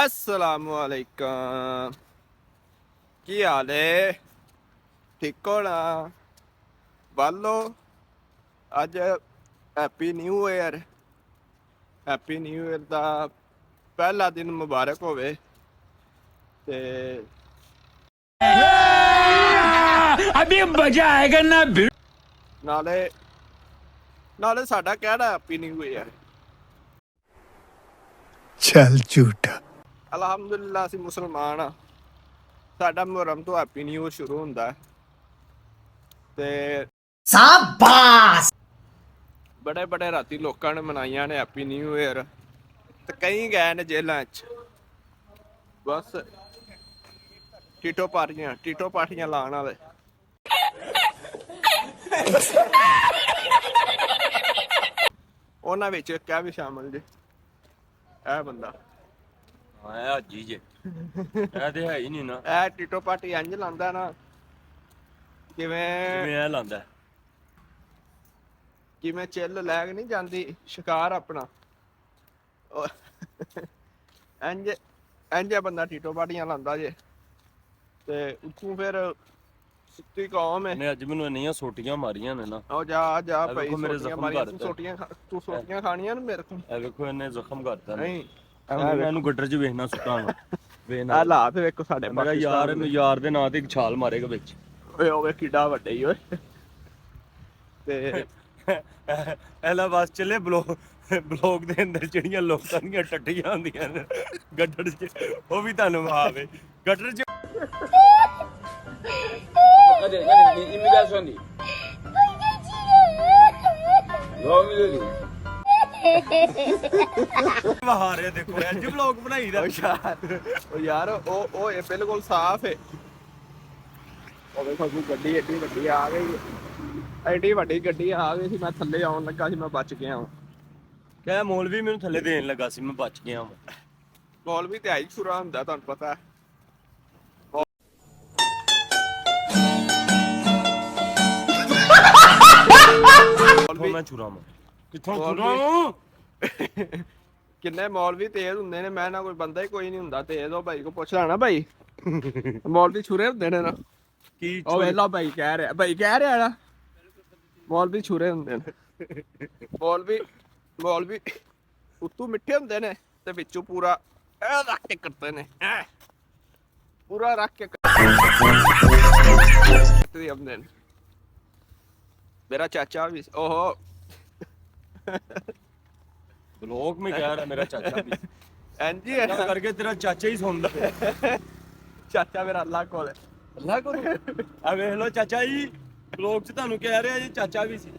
अस्सलामुअलैकुम, की हाल है? ठीक हो ना बालो? अज happy new year, happy new year का पहला दिन मुबारक होवे ते अभी मजा आएगा ना। नाले नाले साडा कहना हैप्पी न्यू ईयर। चल झूठा। अलहमदुलिल्लाह असीं मुसलमान हाँ, साडा मुहर्रम तो हैप्पी न्यू ईयर शुरू होंदा है ते शाबाश। बड़े बड़े राती लोगों ने मनाइया ने हैप्पी न्यू ईयर ते कई गए ने जेलों च। बस टीटो पार्टियां लाने वाले उन्हां विच क्या भी शामिल जे ए बंदा हाजी जे ते है ही नहीं ना। ए टीटो पार्टी इंज लांदा ना किवें लांदा किवें चिल लैग नहीं जाती शिकार अपना इंज इंज बंदा टीटो पार्टियां लांदा जे ते उत्थों फिर सुत्ती कौम है। अज मैनू इन्नियां सोटियां मारियां ने ना। ओ जा जा भाई मेरे सोटियां जख्म मारियां करता। तू सोटियां खानियां ने मेरे को। ए देखो इन्ने जख्म करता नहीं मैं गटर च वेखना सुट्टा वेखना हालात वेखो साडे मेरा यार दे नां ते एक छाल मारेगा विच। ओए ओए किड्डा वड्डा ही ओए ते एला बस चले ब्लॉग दे अंदर ਜਿਹੜੀਆਂ ਲੋਕਾਂ ਦੀਆਂ ਟੱਟੀਆਂ ਹੁੰਦੀਆਂ ਨੇ ਗੱਡੜ 'ਚ ਉਹ ਵੀ ਤੁਹਾਨੂੰ ਆਵੇ ਗੱਡੜ 'ਚ Cadê imigração ali? Vamos ali. ਬਹਾਰੇ ਦੇਖੋ ਅੱਜ ਵਲੌਗ ਬਣਾਈਦਾ ओ यार ओ ये बिल्कुल साफ है। ओ देखो जी गड्डी एडी वड्डी आ गई, एडी वड्डी गड्डी आ गई सी। मैं थल्ले आउण लगा सी, मैं बच गया हूं। ਕਹਿ ਮੌਲਵੀ ਮੈਨੂੰ ਥੱਲੇ ਦੇਣ ਲੱਗਾ ਸੀ ਮੈਂ ਬਚ ਗਿਆ ਹਾਂ। मौलवी ते आई छुरा हुंदा तुहानू पता है। ਮੈਂ ਛੁਰਾਵਾਂ ਕਿੱਥੋਂ ਛੁਰਾਵਾਂ? किन्ने मौलवी तेज हुंदे ने, मैं ना कोई बंदा ही कोई नहीं हुंदा तेज। ओ भाई को पुछ ला ना भाई मौलवी छुरे हुंदे ने ना। ਕੀ ओ वेला भाई कह रहा ना मौलवी छुरे हुंदे ने। मौलवी उत्तू मिठे हुंदे ने ते विचों पूरा रख के करते ने, पूरा रख के करते ने। मेरा चाचा भी ओहो ब्लॉग में कह रहा मेरा चाचा भी एंजी ऐसा करके तेरा चाचा ही सुनदा चाचा मेरा अल्लाह कोल है। ਅੱਲਾ ਕਰੋ ਆ ਵੇਖ ਲੋ ਚਾਚਾ ਜੀ ਬਲੌਗ 'ਚ ਤੁਹਾਨੂੰ ਕਹਿ ਰਿਹਾ ਜੀ ਚਾਚਾ ਵੀ ਸੀ।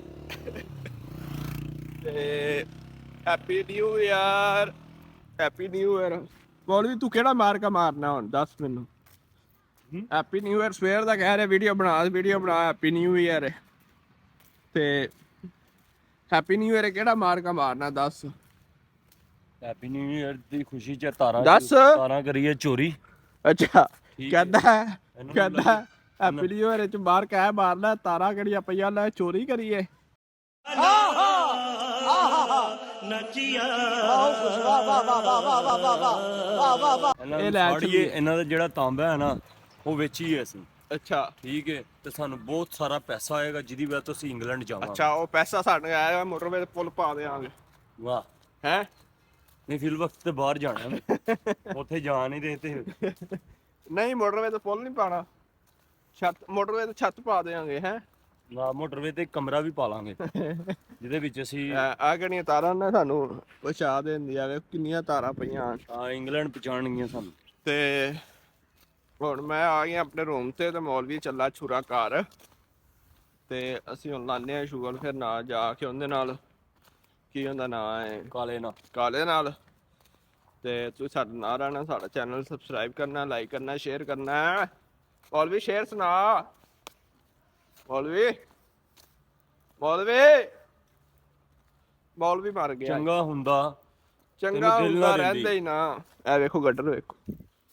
ਤੇ happy new year, happy new year. ਮੌਲਵੀ ਤੂੰ ਕਿਹੜਾ ਮਾਰਕਾ ਮਾਰਨਾ ਹੁਣ ਦੱਸ ਮੈਨੂੰ। ਹੈਪੀ ਨਿਊ ਈਅਰ ਸਵੇਰ ਦਾ ਕਹਿ ਰਿਹਾ ਵੀਡੀਓ ਬਣਾ ਹੈਪੀ ਨਿਊ ਈਅਰ ਤੇ ਹੈਪੀ ਨਿਊ ਈਅਰ ਕਿਹੜਾ ਮਾਰਕਾ ਮਾਰਨਾ ਦੱਸ। ਹੈਪੀ ਨਿਊ ਈਅਰ ਦੀ ਖੁਸ਼ੀ 'ਚ ਤਾਰਾਂ ਦੱਸ। ਤਾਰਾਂ ਕਰੀਏ ਚੋਰੀ। ਅੱਛਾ ਠੀਕ ਹੈ। ਕਹਿੰਦਾ ਹੈਪੀ ਨਿਊ ਈਅਰ ਚ ਬਾਹਰ ਕਹਿ ਮਾਰਨਾ ਤਾਰਾਂ ਕਿਹੜੀਆਂ ਪਈਆਂ ਲੈ ਚੋਰੀ ਕਰੀਏ। ਇਹ ਲੈ ਚਲੀਏ। ਇਹਨਾਂ ਦਾ ਜਿਹੜਾ ਤਾਂਬਾ ਹੈ ਨਾ ਉਹ ਵੇਚੀਏ ਅਸੀਂ। ਅੱਛਾ ਠੀਕ ਹੈ ਤੇ ਸਾਨੂੰ ਬਹੁਤ ਸਾਰਾ ਪੈਸਾ ਆਏਗਾ ਜਿਹਦੀ ਵਜ੍ਹਾ ਤੋਂ ਅਸੀਂ ਇੰਗਲੈਂਡ ਜਾਵਾਂਗੇ। ਅੱਛਾ ਉਹ ਪੈਸਾ ਸਾਡੇ ਆਇਆ ਮੋਟਰਵੇ ਤੇ ਪੁੱਲ ਪਾ ਦੇਵਾਂਗੇ। ਵਾਹ ਹੈ ਨਹੀਂ ਫਿਰ ਵਕਤ ਤੇ ਬਾਹਰ ਜਾਣਾ ਉੱਥੇ ਜਾ ਨਹੀਂ ਦੇ ਤੇ ਨਹੀਂ ਮੋਟਰਵੇ ਤੇ ਪੁੱਲ ਨਹੀਂ ਪਾਣਾ, ਛੱਤ ਮੋਟਰਵੇ ਤੇ ਛੱਤ ਪਾ ਦੇਵਾਂਗੇ। ਹੈ ਨਾ ਮੋਟਰਵੇ ਤੇ ਕਮਰਾ ਵੀ ਪਾ ਲਾਂਗੇ ਜਿਹਦੇ ਵਿੱਚ ਅਸੀਂ ਆ ਕਿਹੜੀਆਂ ਤਾਰਾਂ ਨੇ ਸਾਨੂੰ ਪਹੁੰਚਾ ਦਿੰਦੀ ਆ। ਕਿੰਨੀਆਂ ਤਾਰਾਂ ਪਈਆਂ ਇੰਗਲੈਂਡ ਪਹੁੰਚਾਉਣਗੀਆਂ ਸਾਨੂੰ। ਤੇ ਹੁਣ ਮੈਂ ਆ ਗਿਆ ਆਪਣੇ ਰੂਮ ਤੇ ਮੌਲਵੀ ਚੱਲਾ ਛੁਰਾ ਘਰ ਤੇ ਅਸੀਂ ਹੁਣ ਲਾਉਂਦੇ ਹਾਂ ਸ਼ੂਗਲ। ਫਿਰ ਨਾ ਜਾ ਕੇ ਉਹਦੇ ਨਾਲ ਕੀ ਉਹਦਾ ਨਾਂ ਹੈ ਕਾਲੇ ਨਾਲ। ਤੇ ਤੁਸੀਂ ਸਾਡੇ ਨਾਲ ਰਹਿਣਾ, ਸਾਡਾ ਚੈਨਲ ਸਬਸਕ੍ਰਾਈਬ ਕਰਨਾ, ਲਾਈਕ ਕਰਨਾ, ਸ਼ੇਅਰ ਕਰਨਾ। ਮੌਲਵੀ ਸ਼ੇਰ ਸੁਣਾ। ਮੌਲਵੀ ਮਰ ਗਿਆ। ਚੰਗਾ ਹੁੰਦਾ ਰਹਿੰਦਾ ਹੀ ਨਾ। ਇਹ ਵੇਖੋ ਗੱਡਰ ਵੇਖੋ।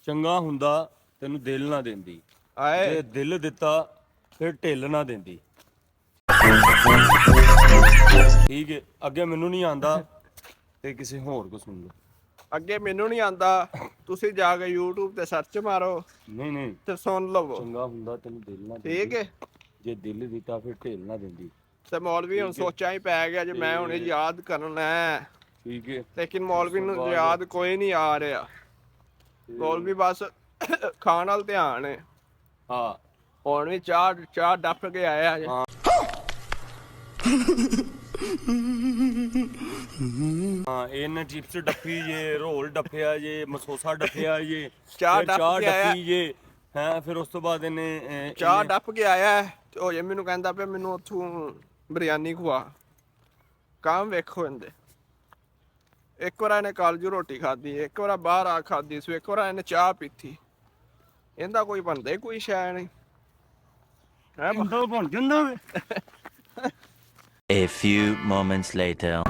ਚੰਗਾ ਹੁੰਦਾ ਤੈਨੂੰ ਦਿਲ ਨਾ ਦਿੰਦੀ, ਜੇ ਦਿਲ ਦਿੱਤਾ ਫਿਰ ਢਿੱਲ ਨਾ ਦਿੰਦੀ। ਠੀਕ ਹੈ, ਅੱਗੇ ਮੈਨੂੰ ਨਹੀਂ ਆਂਦਾ ਤੇ ਕਿਸੇ ਹੋਰ ਕੋ ਸੁਣ ਲਓ। ਅੱਗੇ ਮੈਨੂੰ ਨਹੀਂ ਆਂਦਾ, ਤੁਸੀਂ ਜਾ ਕੇ YouTube ਤੇ ਸਰਚ ਮਾਰੋ ਨਹੀਂ ਤੇ ਸੁਣ ਲਵੋ। ਚੰਗਾ ਹੁੰਦਾ ਤੈਨੂੰ ਦਿਲ ਨਾ ਠੀਕ ਹੈ। ਜੇ ਦਿਲ ਦਿੱਤਾ ਫਿਰ ਢੇਲ ਨਾ ਦਿੰਦੀ। ਤੇ ਮੌਲਵੀ ਹੁਣ ਸੋਚਾਂ ਹੀ ਪੈ ਗਿਆ ਜੇ ਮੈਂ ਹੁਣੇ ਯਾਦ ਕਰਨਾ ਹੈ। ਠੀਕ ਹੈ। ਲੇਕਿਨ ਮੌਲਵੀ ਨੂੰ ਯਾਦ ਕੋਈ ਨਹੀਂ ਆ ਰਿਹਾ। ਮੌਲਵੀ ਬਸ ਖਾਣ ਵੱਲ ਧਿਆਨ ਹੈ। ਹਾਂ ਹੁਣ ਵੀ ਚਾਹ ਡੱਫ ਕੇ ਆਇਆ ਜੇ। ਹਾਂ ਇਹਨੇ ਚਿਪਸ ਡੱਫੀ ਜੇ, ਰੋਲ ਡੱਫਿਆ ਜੇ, ਮਸੋਸਾ ਡੱਫਿਆ ਜੇ, ਚਾਹ ਫਿਰ ਡੱਫ ਕੇ ਆਇਆ। ਡੱਫੀ ਜੇ ਹੈ। ਫਿਰ ਉਸ ਤੋਂ ਬਾਅਦ ਇਹਨੇ ਚਾਹ ਡੱਫ ਕੇ ਆਇਆ ਤੇ ਉਹ ਜੇ ਮੈਨੂੰ ਕਹਿੰਦਾ ਪਿਆ ਮੈਨੂੰ ਉੱਥੋਂ ਬਿਰਿਆਨੀ ਖਵਾ। ਕੰਮ ਵੇਖੋ ਇਹਦੇ। ਇੱਕ ਵਾਰ ਇਹਨੇ ਕਾਲਜੂ ਰੋਟੀ ਖਾਧੀ, ਇੱਕ ਵਾਰ ਬਾਹਰ ਆ ਖਾਧੀ ਸੋ, ਇੱਕ ਵਾਰ ਇਹਨੇ ਚਾਹ ਪੀਤੀ। ਇਹਦਾ ਕੋਈ ਬਣਦਾ ਹੀ ਕੋਈ ਸ਼ੈ ਨਹੀਂ ਹੈ। ਬੰਦਾ ਬਣ ਜਾਂਦਾ ਵੇ। A few moments later. Ya